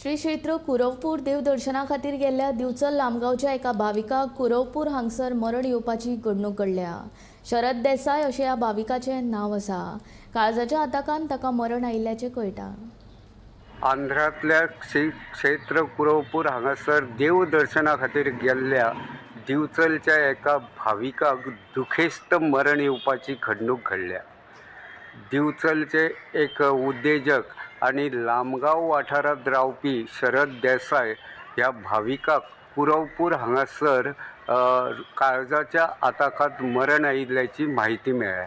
श्री क्षेत्र कुरवपूर देवदर्शना खातीर गेल्ल्या दिवचल लामगांवच्या एका भाविकाक कुरवपूर हांगसर मरण येवपाची घडणूक घडल्या। शरद देसाय अशें ह्या भाविकाचें नांव आसा। काळजाच्या आताकान ताका मरण आयिल्ल्याचें कळटा। आंध्रांतल्या श्री क्षेत्र कुरवपूर हांगासर देवदर्शना खातीर गेल्ल्या दिवचलच्या एका भाविकाक दुखेस्त मरण येवपाची घडणूक घडल्या। दिवचलचे एक उद्देजक आनी लामगांव वाठारांत रावपी शरद देसाय ह्या भाविकाक कुरवपूर हांगासर काळजाच्या आताकांत मरण आयिल्ल्याची म्हायती मेळ्ळ्या।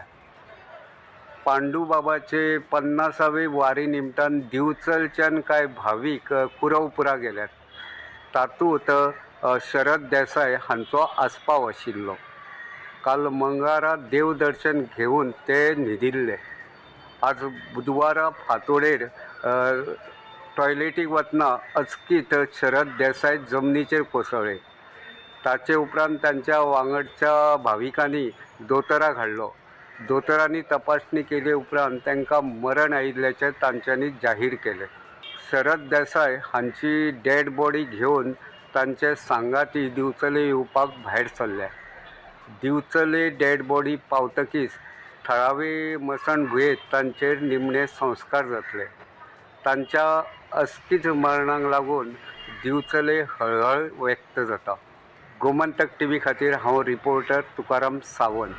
पांडुबाबाचे 50वे वारी निमतान दिवचलच्यान कांय भावीक कुरवपुरा गेल्यात। तातूंत शरद देसाय हांचो आस्पाव आशिल्लो। काल मंगळारा देवदर्शन घेवन ते न्हिदिल्ले। आज बुधवारा फांतोडेर टॉयलेटीक वतना अचकीत शरद देसाय जमनीचेर कोसळ्ळे। ताचे उपरांत तांच्या वांगडच्या भाविकांनी दोतोराक हाडलो। दोतोरांनी तपासणी केले उपरांत तांकां मरण आयिल्ल्याचें तांच्यांनी जाहीर केलें। शरद देसाय हांची डेड बॉडी घेवन तांचे सांगाती दिवचले येवपाक भायर सरल्या। दिवचले डेड बॉडी पावतकीच थळावे मसणभुंयेंत तांचेर निमणे संस्कार जातले। तांच्या अचकीत मरणाक लागून दिवचले हळहळ व्यक्त जाता। गोमंतक टीव्ही खातीर हांव रिपोर्टर तुकाराम सावंत।